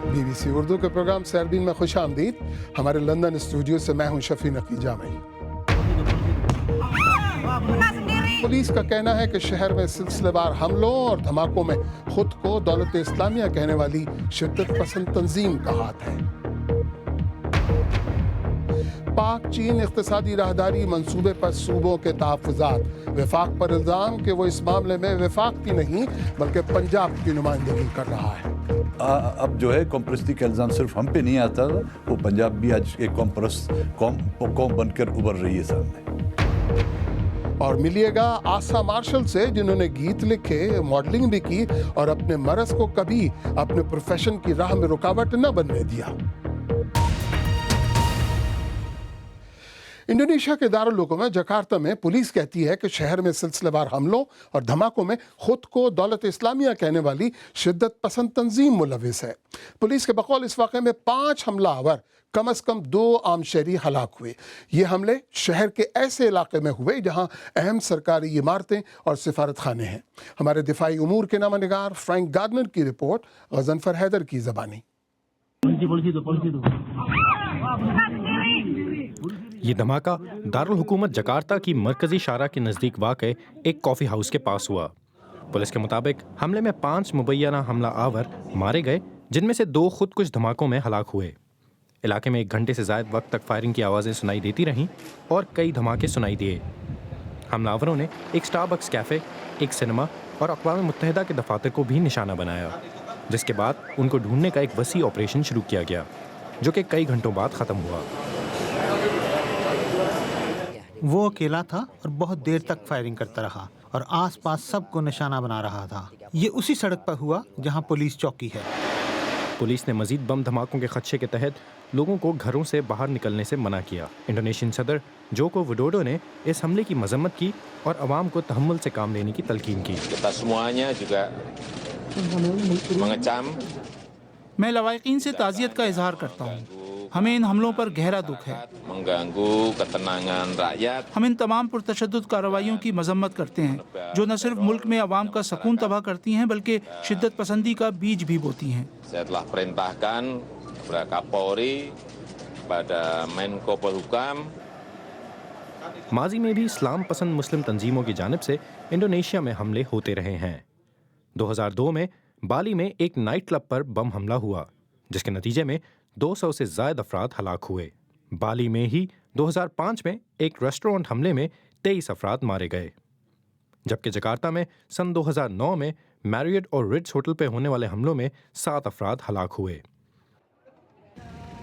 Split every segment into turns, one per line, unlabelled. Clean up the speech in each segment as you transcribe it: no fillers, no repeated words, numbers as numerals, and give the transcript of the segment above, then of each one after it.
BBC Urdu کے programme سیربین میں خوش آمدید. ہمارے لندن اسٹوڈیو سے میں ہوں شفیع نقی جامعی. پولیس کا کہنا ہے کہ شہر میں سلسلہ وار حملوں اور دھماکوں میں خود کو دولت اسلامیہ کہنے والی شدت پسند تنظیم کا ہاتھ ہے. پاک چین اقتصادی راہداری منصوبے پر صوبوں کے تحفظات. وفاق پر الزام کہ وہ اس معاملے میں وفاق کی نہیں بلکہ پنجاب کی نمائندگی کر رہا ہے.
اب جو ہے قوم پرستی کا الزام صرف ہم پہ نہیں آتا، وہ پنجاب بھی آج ایک قوم پرست قوم بن کر ابھر رہی ہے سامنے.
اور ملیے گا آسا مارشل سے، جنہوں نے گیت لکھے، ماڈلنگ بھی کی اور اپنے مرض کو کبھی اپنے پروفیشن کی راہ میں رکاوٹ نہ بننے دیا. انڈونیشیا کے دارالحکومت جکارتہ میں پولیس کہتی ہے کہ شہر میں سلسلہ وار حملوں اور دھماکوں میں خود کو دولت اسلامیہ کہنے والی شدت پسند تنظیم ملوث ہے. پولیس کے بقول اس واقعے میں 5 حملہ آور، کم از کم 2 عام شہری ہلاک ہوئے. یہ حملے شہر کے ایسے علاقے میں ہوئے جہاں اہم سرکاری عمارتیں اور سفارت خانے ہیں. ہمارے دفاعی امور کے نامہ نگار فرینک گارڈنر کی رپورٹ غضنفر حیدر کی زبانی.
یہ دھماکہ دارالحکومت جکارتہ کی مرکزی شارع کے نزدیک واقع ایک کافی ہاؤس کے پاس ہوا. پولیس کے مطابق حملے میں 5 مبینہ حملہ آور مارے گئے، جن میں سے 2 خود کش دھماکوں میں ہلاک ہوئے. علاقے میں 1 گھنٹے سے زائد وقت تک فائرنگ کی آوازیں سنائی دیتی رہیں اور کئی دھماکے سنائی دیے. حملہ آوروں نے ایک اسٹاربکس کیفے، ایک سنیما اور اقوام متحدہ کے دفاتر کو بھی نشانہ بنایا، جس کے بعد ان کو ڈھونڈنے کا ایک وسیع آپریشن شروع کیا گیا جو کہ کئی گھنٹوں بعد ختم ہوا.
وہ اکیلا تھا اور بہت دیر تک فائرنگ کرتا رہا اور آس پاس سب کو نشانہ بنا رہا تھا. یہ اسی سڑک پر ہوا جہاں پولیس چوکی ہے.
پولیس نے مزید بم دھماکوں کے خدشے کے تحت لوگوں کو گھروں سے باہر نکلنے سے منع کیا. انڈونیشین صدر جوکو وڈوڈو نے اس حملے کی مذمت کی اور عوام کو تحمل سے کام لینے کی تلقین کی.
میں لواحقین سے تعزیت کا اظہار کرتا ہوں. ہمیں ان حملوں پر گہرا دکھ ہے. ہم ان تمام پرتشدد کارروائیوں کی مذمت کرتے ہیں جو نہ صرف ملک میں عوام کا سکون تباہ کرتی ہیں بلکہ شدت پسندی کا بیج بھی بوتی ہیں.
ماضی میں بھی اسلام پسند مسلم تنظیموں کی جانب سے انڈونیشیا میں حملے ہوتے رہے ہیں. 2002 میں بالی میں ایک نائٹ کلب پر بم حملہ ہوا جس کے نتیجے میں 200 سے زائد افراد ہلاک ہوئے. بالی میں ہی 2005 میں ایک ریسٹورانٹ حملے میں 23 افراد مارے گئے، جبکہ جکارتہ میں سن 2009 میں میریٹ اور رٹز ہوٹل پہ ہونے والے حملوں میں 7 افراد ہلاک ہوئے.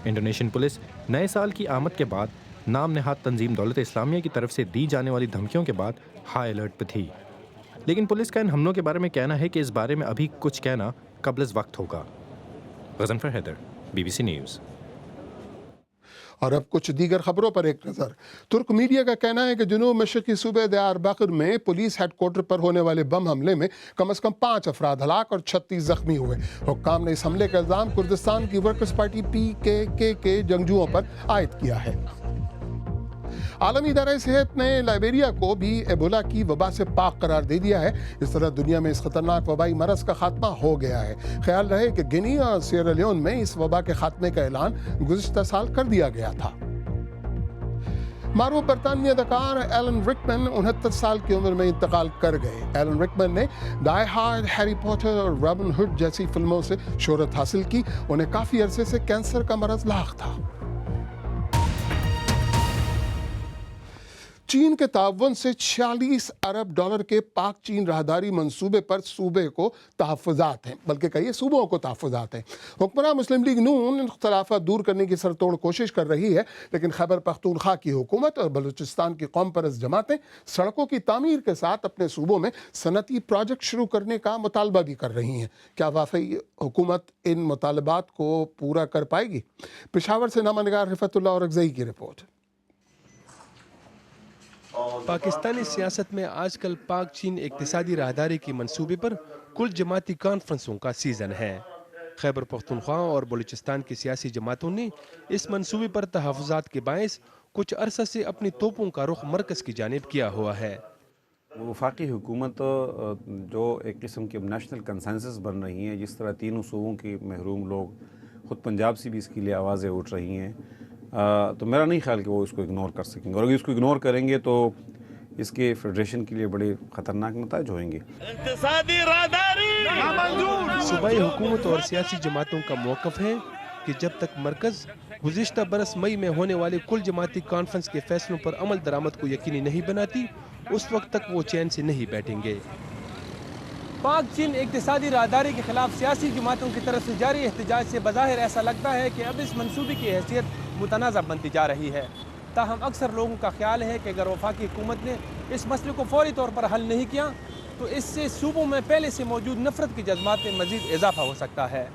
انڈونیشین پولیس نئے سال کی آمد کے بعد نام نہاد تنظیم دولت اسلامیہ کی طرف سے دی جانے والی دھمکیوں کے بعد ہائی الرٹ پہ تھی، لیکن پولیس کا ان حملوں کے بارے میں کہنا ہے کہ اس بارے میں ابھی کچھ کہنا قبل از وقت ہوگا. Ghazanfar Haider, BBC news.
اور اب کچھ دیگر خبروں پر ایک نظر. ترک میڈیا کا کہنا ہے کہ جنوب مشرقی صوبے دیار بکر میں پولیس ہیڈ کوارٹر پر ہونے والے بم حملے میں کم از کم 5 افراد ہلاک اور 36 زخمی ہوئے. حکام نے اس حملے کا الزام کردستان کی ورکرز پارٹی PKK کے جنگجوؤں پر عائد کیا ہے. عالمی ادارہ صحت نے لائبیریا کو بھی ایبولا کی وبا سے پاک قرار دے دیا ہے. اس طرح دنیا میں اس خطرناک وبائی مرض کا خاتمہ ہو گیا ہے. خیال رہے کہ گنی اور سیئرا لیون میں اس وبا کے خاتمے کا اعلان گزشتہ سال کر دیا گیا تھا. معروف برطانوی اداکار ایلن رکمن 69 سال کی عمر میں انتقال کر گئے. ایلن رکمن نے ڈائی ہارڈ، ہیری پوٹر اور رابن ہوڈ جیسی فلموں سے شہرت حاصل کی. انہیں کافی عرصے سے کینسر کا مرض لاحق تھا. چین کے تعاون سے $46 ارب کے پاک چین راہداری منصوبے پر صوبے کو تحفظات ہیں، بلکہ کئی صوبوں کو تحفظات ہیں. حکمراں مسلم لیگ نون اختلافات دور کرنے کی سر توڑ کوشش کر رہی ہے، لیکن خیبر پختونخوا کی حکومت اور بلوچستان کی قوم پرست جماعتیں سڑکوں کی تعمیر کے ساتھ اپنے صوبوں میں صنعتی پروجیکٹ شروع کرنے کا مطالبہ بھی کر رہی ہیں. کیا واقعی حکومت ان مطالبات کو پورا کر پائے گی؟ پشاور سے نامہ نگار رفعت اللہ اورکزئی کی رپورٹ.
پاکستانی سیاست میں آج کل پاک چین اقتصادی راہداری کی منصوبے پر کل جماعتی کانفرنسوں کا سیزن ہے. خیبر پختونخوا اور بلوچستان کی سیاسی جماعتوں نے اس منصوبے پر تحفظات کے باعث کچھ عرصہ سے اپنی توپوں کا رخ مرکز کی جانب کیا ہوا ہے.
وفاقی حکومت جو ایک قسم کی نیشنل کنسنسس بن رہی ہیں، جس طرح تینوں صوبوں کی محروم لوگ خود پنجاب سے بھی اس کے لیے آوازیں اٹھ رہی ہیں، تو میرا نہیں خیال کہ وہ اس کو اگنور کر سکیں گے، اور اگر اس کو اگنور کریں گے تو اس کے فیڈریشن کے لیے بڑے خطرناک نتائج ہوئیں گے۔
صوبائی حکومت اور سیاسی جماعتوں کا موقف ہے کہ جب تک مرکز گزشتہ برس مئی میں ہونے والے کل جماعتی کانفرنس کے فیصلوں پر عمل درآمد کو یقینی نہیں بناتی، اس وقت تک وہ چین سے نہیں بیٹھیں گے۔ پاک چین اقتصادی راہداری کے خلاف سیاسی جماعتوں کی طرف سے جاری احتجاج سے بظاہر ایسا لگتا ہے کہ اب اس منصوبے کی حیثیت متنازع بنتی جا رہی ہے، تاہم اکثر لوگوں کا خیال ہے کہ اگر وفاقی حکومت نے اس مسئلے کو فوری طور پر حل نہیں کیا تو اس سے صوبوں میں پہلے سے موجود نفرت کے جذبات میں مزید اضافہ ہو سکتا ہے۔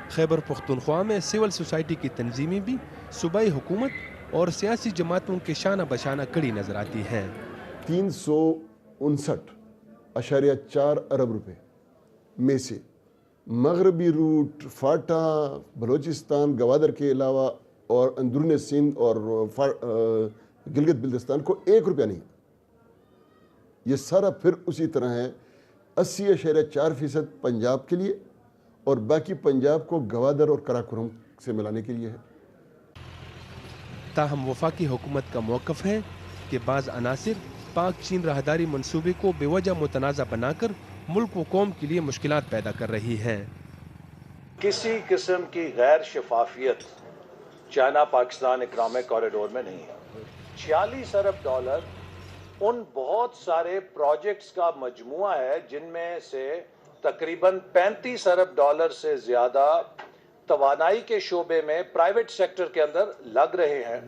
خیبر پختونخوا میں سول سوسائٹی کی تنظیمیں بھی صوبائی حکومت اور سیاسی جماعتوں کے شانہ بشانہ کڑی نظر آتی ہیں۔
359.4 ارب روپے میں سے مغربی روٹ، فاٹا، بلوچستان، گوادر کے علاوہ اور اندرون سندھ اور گلگت بلتستان کو 1 روپیہ نہیں۔ یہ سارا پھر اسی طرح ہے، 80.4% پنجاب کے لیے اور باقی پنجاب کو گوادر اور کراکرم سے ملانے کے لیے ہے۔
تاہم وفاقی حکومت کا موقف ہے کہ بعض عناصر پاک چین راہداری منصوبے کو بے وجہ متنازع بنا کر ملک و قوم کے لیے مشکلات پیدا کر رہی ہیں۔
کسی قسم کی غیر شفافیت چائنا پاکستان اکنامک کوریڈور میں نہیں ہے۔ 46 ارب ڈالر ان بہت سارے پروجیکٹس کا مجموعہ ہے جن میں سے تقریباً 35 ارب ڈالر سے زیادہ توانائی کے شعبے میں پرائیویٹ سیکٹر کے اندر لگ رہے ہیں۔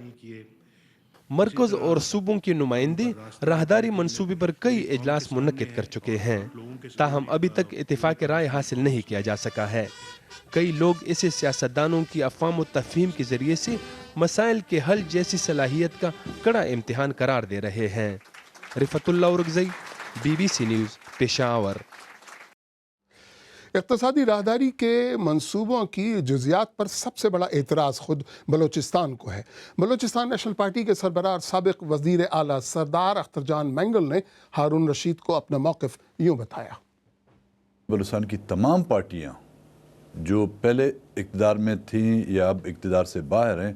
مرکز اور صوبوں کے نمائندے راہداری منصوبے پر کئی اجلاس منعقد کر چکے ہیں، تاہم ابھی تک اتفاق رائے حاصل نہیں کیا جا سکا ہے۔ کئی لوگ اسے سیاستدانوں کی افہام و تفہیم کے ذریعے سے مسائل کے حل جیسی صلاحیت کا کڑا امتحان قرار دے رہے ہیں۔ رفعت اللہ اورگزئی، BBC نیوز، پشاور۔
اقتصادی راہداری کے منصوبوں کی جزیات پر سب سے بڑا اعتراض خود بلوچستان کو ہے۔ بلوچستان نیشنل پارٹی کے سربراہ سابق وزیر اعلیٰ سردار اختر جان مینگل نے ہارون رشید کو اپنا موقف یوں بتایا۔
بلوچستان کی تمام پارٹیاں جو پہلے اقتدار میں تھیں یا اب اقتدار سے باہر ہیں،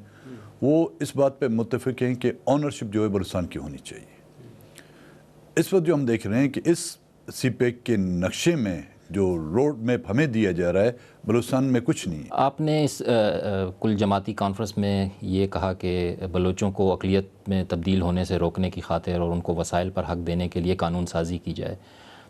وہ اس بات پہ متفق ہیں کہ آنرشپ جو ہے بلوچستان کی ہونی چاہیے۔ اس وقت جو ہم دیکھ رہے ہیں کہ اس سی پیک کے نقشے میں جو روڈ میپ ہمیں دیا جا رہا ہے، بلوچستان میں کچھ نہیں ہے۔
آپ نے اس کل جماعتی کانفرنس میں یہ کہا کہ بلوچوں کو اقلیت میں تبدیل ہونے سے روکنے کی خاطر اور ان کو وسائل پر حق دینے کے لیے قانون سازی کی جائے،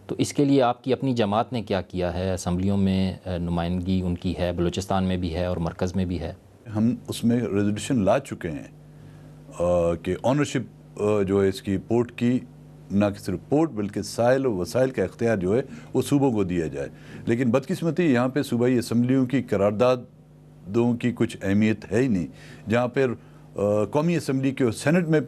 تو اس کے لیے آپ کی اپنی جماعت نے کیا کیا ہے؟ اسمبلیوں میں نمائندگی ان کی ہے، بلوچستان میں بھی ہے اور مرکز میں بھی ہے۔
ہم اس میں ریزولوشن لا چکے ہیں کہ آنرشپ جو ہے اس کی پورٹ کی، نہ کہ صرف پورٹ بلکہ سائل و وسائل کا اختیار جو ہے وہ صوبوں کو دیا جائے۔ لیکن بدقسمتی یہاں پہ صوبائی اسمبلیوں کی قراردادوں کی کچھ اہمیت ہے ہی نہیں، جہاں پر قومی اسمبلی کے سینٹ میں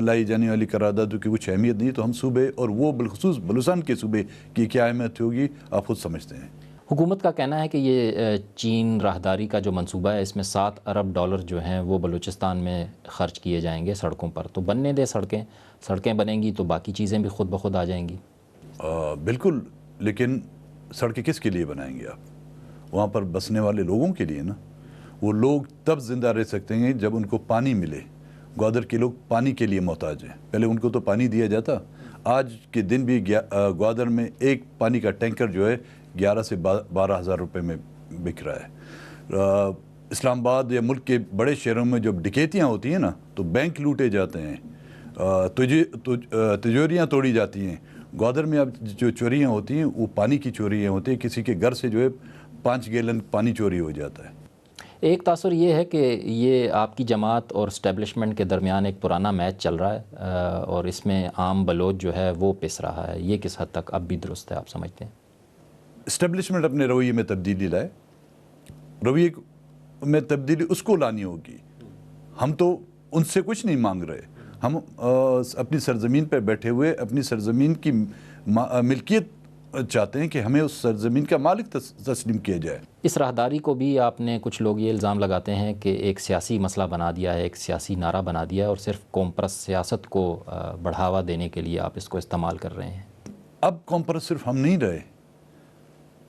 لائی جانے والی قراردادوں کی کچھ اہمیت نہیں، تو ہم صوبے اور وہ بالخصوص بلوچستان کے صوبے کی کیا اہمیت ہوگی آپ خود سمجھتے ہیں۔
حکومت کا کہنا ہے کہ یہ چین راہداری کا جو منصوبہ ہے اس میں 7 ارب ڈالر جو ہیں وہ بلوچستان میں خرچ کیے جائیں گے سڑکوں پر، تو بننے دے سڑکیں بنیں گی تو باقی چیزیں بھی خود بخود آ جائیں گی۔
بالکل، لیکن سڑکیں کس کے لیے بنائیں گے آپ؟ وہاں پر بسنے والے لوگوں کے لیے نا۔ وہ لوگ تب زندہ رہ سکتے ہیں جب ان کو پانی ملے۔ گوادر کے لوگ پانی کے لیے محتاج ہیں، پہلے ان کو تو پانی دیا جاتا۔ آج کے دن بھی گوادر میں ایک پانی کا ٹینکر جو ہے 11 سے 12 ہزار روپے میں بک رہا ہے۔ اسلام آباد یا ملک کے بڑے شہروں میں جب ڈکیتیاں ہوتی ہیں نا تو بینک لوٹے جاتے ہیں، تجوریاں توڑی جاتی ہیں۔ گوادر میں اب جو چوریاں ہوتی ہیں وہ پانی کی چوریاں ہوتی ہیں، کسی کے گھر سے جو ہے 5 گیلن پانی چوری ہو جاتا ہے۔
ایک تاثر یہ ہے کہ یہ آپ کی جماعت اور اسٹیبلشمنٹ کے درمیان ایک پرانا میچ چل رہا ہے اور اس میں عام بلوچ جو ہے وہ پس رہا ہے، یہ کس حد تک اب بھی درست ہے آپ سمجھتے ہیں؟
اسٹیبلشمنٹ اپنے رویے میں تبدیلی لائے، رویے میں تبدیلی اس کو لانی ہوگی۔ ہم تو ان سے کچھ نہیں مانگ رہے، ہم اپنی سرزمین پہ بیٹھے ہوئے اپنی سرزمین کی ملکیت چاہتے ہیں کہ ہمیں اس سرزمین کا مالک تسلیم کیا جائے۔
اس راہداری کو بھی آپ نے، کچھ لوگ یہ الزام لگاتے ہیں کہ ایک سیاسی مسئلہ بنا دیا ہے، ایک سیاسی نعرہ بنا دیا ہے اور صرف قوم پرست سیاست کو بڑھاوا دینے کے لیے آپ اس کو استعمال کر رہے ہیں۔
اب قوم پرست صرف ہم نہیں رہے،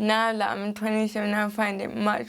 Now that I'm 27, I find it much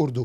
Urdu।